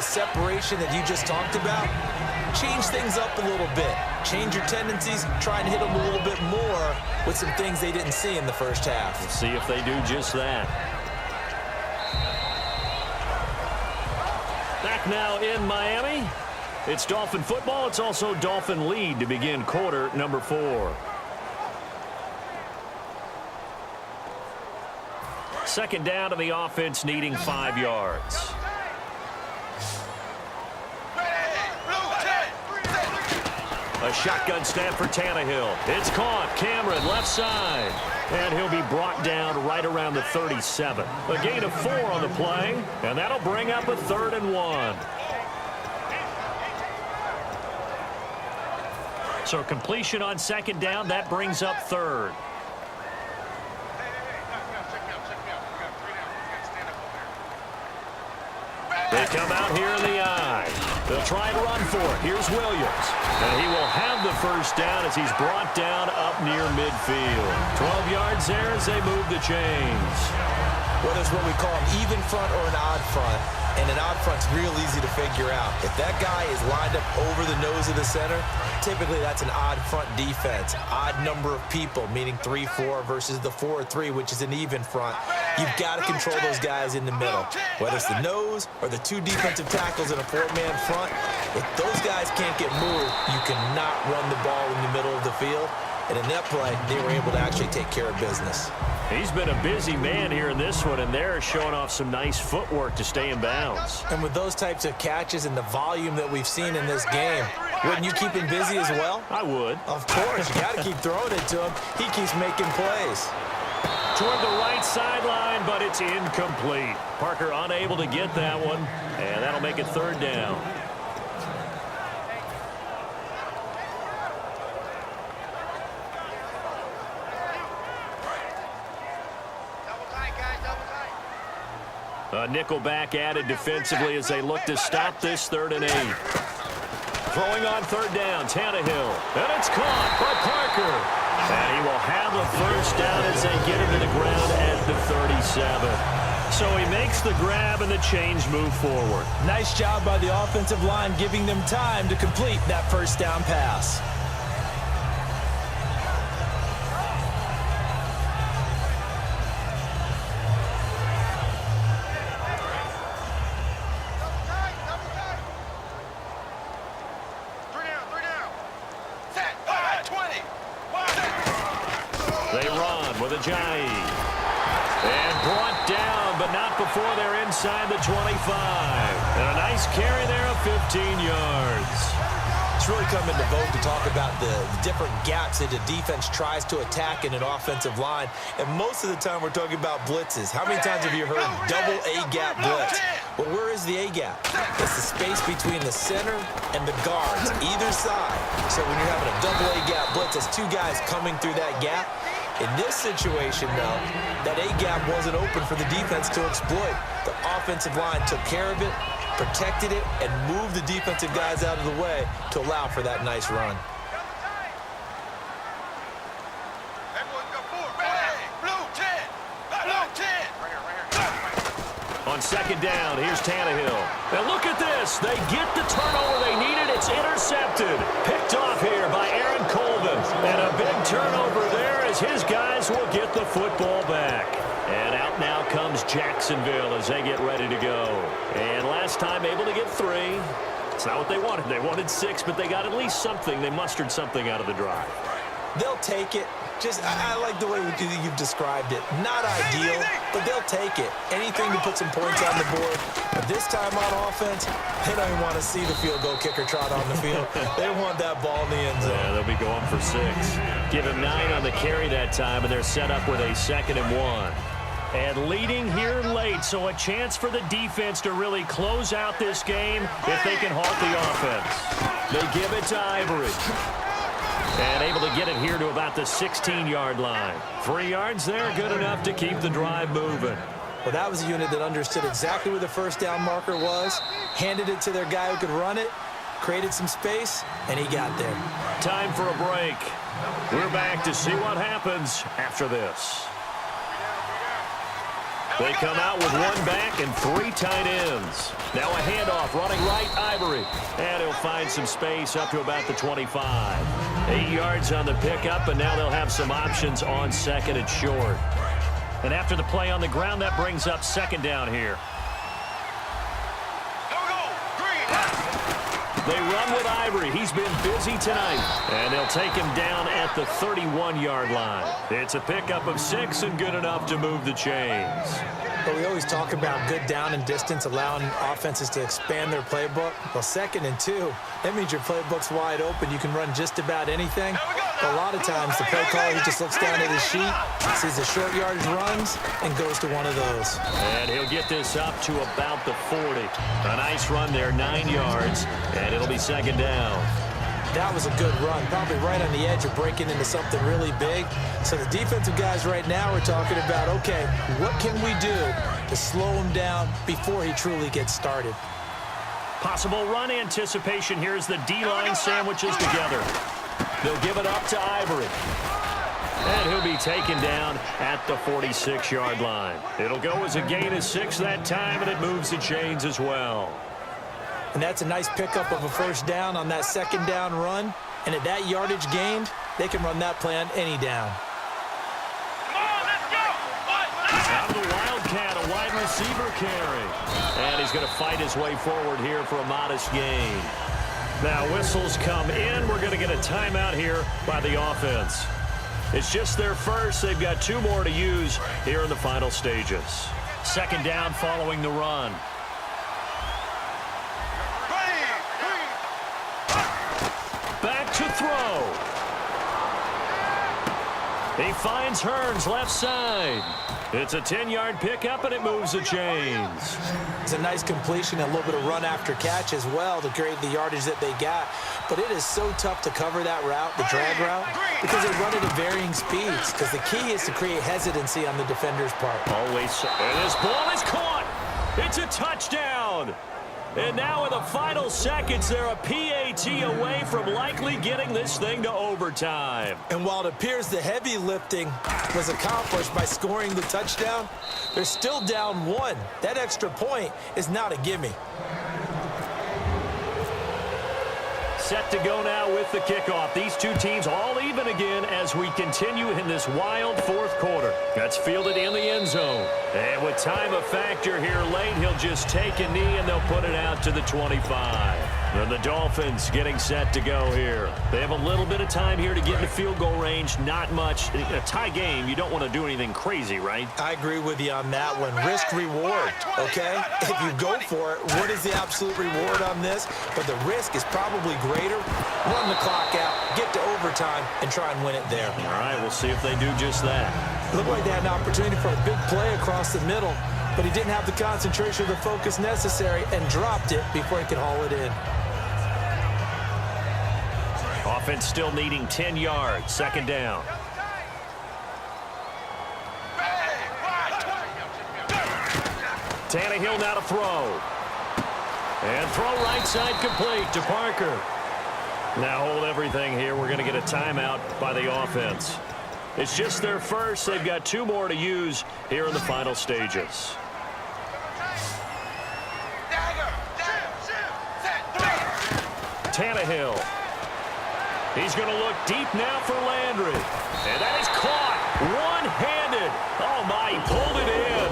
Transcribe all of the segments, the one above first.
the separation that you just talked about, change things up a little bit. Change your tendencies, try and hit them a little bit more with some things they didn't see in the first half. We'll see if they do just that. Back now in Miami. It's Dolphin football. It's also Dolphin lead to begin quarter number 4. Second down to the offense, needing 5 yards. A shotgun snap for Tannehill. It's caught. Cameron left side. And he'll be brought down right around the 37. A gain of 4 on the play. And that'll bring up a 3rd and 1. So completion on second down. That brings up 3rd. They come out here in the I. They'll try and run for it. Here's Williams. And he will have the first down as he's brought down up near midfield. 12 yards there as they move the chains. Well, there's what we call an even front or an odd front. And an odd front's real easy to figure out. If that guy is lined up over the nose of the center, typically that's an odd front defense. Odd number of people, meaning 3-4 versus the 4-3, which is an even front. You've got to control those guys in the middle. Whether it's the nose or the 2 defensive tackles in a 4-man front, if those guys can't get moved, you cannot run the ball in the middle of the field. And in that play, they were able to actually take care of business. He's been a busy man here in this one, and they're showing off some nice footwork to stay in bounds. And with those types of catches and the volume that we've seen in this game, wouldn't you keep him busy as well? I would. Of course. You got to keep throwing it to him. He keeps making plays. Toward the right sideline, but it's incomplete. Parker unable to get that one, and that'll make it 3rd down. A nickelback added defensively as they look to stop this 3rd and 8. Throwing on 3rd down, Tannehill. And it's caught by Parker. And he will have the first down as they get him to the ground at the 37. So he makes the grab and the change move forward. Nice job by the offensive line giving them time to complete that first down pass. They run with Ajayi. And brought down, but not before they're inside the 25. And a nice carry there of 15 yards. It's really come into vogue to talk about the different gaps that the defense tries to attack in an offensive line. And most of the time we're talking about blitzes. How many times have you heard double A-gap blitz? Well, where is the A-gap? It's the space between the center and the guards, either side. So when you're having a double A-gap blitz, it's 2 guys coming through that gap. In this situation, though, that A-gap wasn't open for the defense to exploit. The offensive line took care of it, protected it, and moved the defensive guys out of the way to allow for that nice run. On second down, here's Tannehill. And look at this. They get the turnover they needed. It's intercepted. Picked off here by Aaron Colvin. And a big turnover there as his guys will get the football back. And out now comes Jacksonville as they get ready to go. And last time able to get 3. It's not what they wanted. They wanted 6, but they got at least something. They mustered something out of the drive. They'll take it. I like the way you've described it. Not ideal, but they'll take it. Anything to put some points on the board. But this time on offense, they don't even want to see the field goal kicker trot on the field. They want that ball in the end zone. Yeah, they'll be going for 6. Give him 9 on the carry that time, and they're set up with a 2nd and 1. And leading here late, so a chance for the defense to really close out this game if they can halt the offense. They give it to Ivory. And able to get it here to about the 16-yard line. 3 yards there, good enough to keep the drive moving. Well, that was a unit that understood exactly where the first down marker was, handed it to their guy who could run it, created some space, and he got there. Time for a break. We're back to see what happens after this. They come out with one back and 3 tight ends. Now a handoff, running right, Ivory. And he'll find some space up to about the 25. 8 yards on the pickup, and now they'll have some options on second and short. And after the play on the ground, that brings up second down here. They run with Ivory. He's been busy tonight. And they'll take him down at the 31-yard line. It's a pickup of 6 and good enough to move the chains. But we always talk about good down and distance, allowing offenses to expand their playbook. Well, 2nd and 2, that means your playbook's wide open. You can run just about anything. But a lot of times, the play caller, he just looks down at his sheet, sees the short yardage runs, and goes to one of those. And he'll get this up to about the 40. A nice run there, 9 yards, and it'll be second down. That was a good run, probably right on the edge of breaking into something really big. So the defensive guys right now are talking about, okay, what can we do to slow him down before he truly gets started? Possible run anticipation here as the D-line sandwiches together. They'll give it up to Ivory. And he'll be taken down at the 46-yard line. It'll go as a gain of 6 that time, and it moves the chains as well. And that's a nice pickup of a first down on that second down run. And at that yardage gained, they can run that play on any down. Out of the Wildcat, a wide receiver carry. And he's going to fight his way forward here for a modest gain. Now whistles come in. We're going to get a timeout here by the offense. It's just their first. They've got 2 more to use here in the final stages. Second down following the run. Back to throw. He finds Hearns left side. It's a 10-yard pickup, and it moves the chains. It's a nice completion, a little bit of run after catch as well to create the yardage that they got. But it is so tough to cover that route, the drag route, because they run it at varying speeds. Because the key is to create hesitancy on the defender's part. Always. And this ball is caught. It's a touchdown. And now in the final seconds, they're a PAT away from likely getting this thing to overtime. And while it appears the heavy lifting was accomplished by scoring the touchdown, they're still down 1. That extra point is not a gimme. Set to go now with the kickoff. These 2 teams all even again as we continue in this wild 4th quarter. That's fielded in the end zone. And with time a factor here late, he'll just take a knee and they'll put it out to the 25. And the Dolphins getting set to go here. They have a little bit of time here to get into field goal range. Not much. In a tie game, you don't want to do anything crazy, right? I agree with you on that one. Risk-reward, okay? If you go for it, what is the absolute reward on this? But the risk is probably greater. Run the clock out, get to overtime, and try and win it there. All right, we'll see if they do just that. Looked like they had an opportunity for a big play across the middle, but he didn't have the concentration or the focus necessary and dropped it before he could haul it in. Offense still needing 10 yards. Second down. Tannehill now to throw. And throw right side complete to Parker. Now hold everything here. We're going to get a timeout by the offense. It's just their first. They've got 2 more to use here in the final stages. Tannehill. He's going to look deep now for Landry. And that is caught. One-handed. Oh, my, he pulled it in.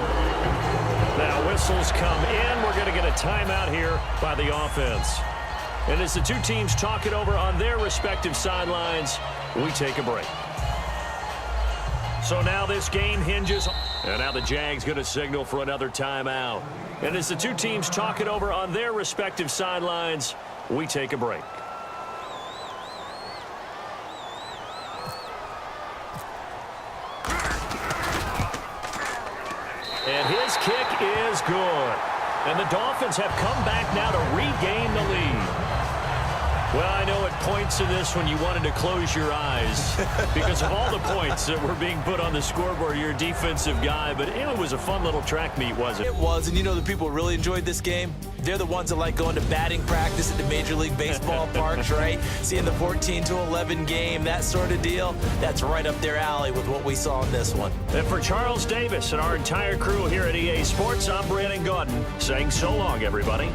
Now whistles come in. We're going to get a timeout here by the offense. And as the 2 teams talk it over on their respective sidelines, we take a break. So now this game hinges. And now the Jags going to signal for another timeout. And as the 2 teams talk it over on their respective sidelines, we take a break. And his kick is good. And the Dolphins have come back now to regain the lead. Well, I know at points in this when you wanted to close your eyes because of all the points that were being put on the scoreboard. You're a defensive guy, but it was a fun little track meet, wasn't it? It was, and you know the people who really enjoyed this game? They're the ones that like going to batting practice at the Major League Baseball parks, right? Seeing the 14-11 game, that sort of deal. That's right up their alley with what we saw in this one. And for Charles Davis and our entire crew here at EA Sports, I'm Brandon Gaudin saying so long, everybody.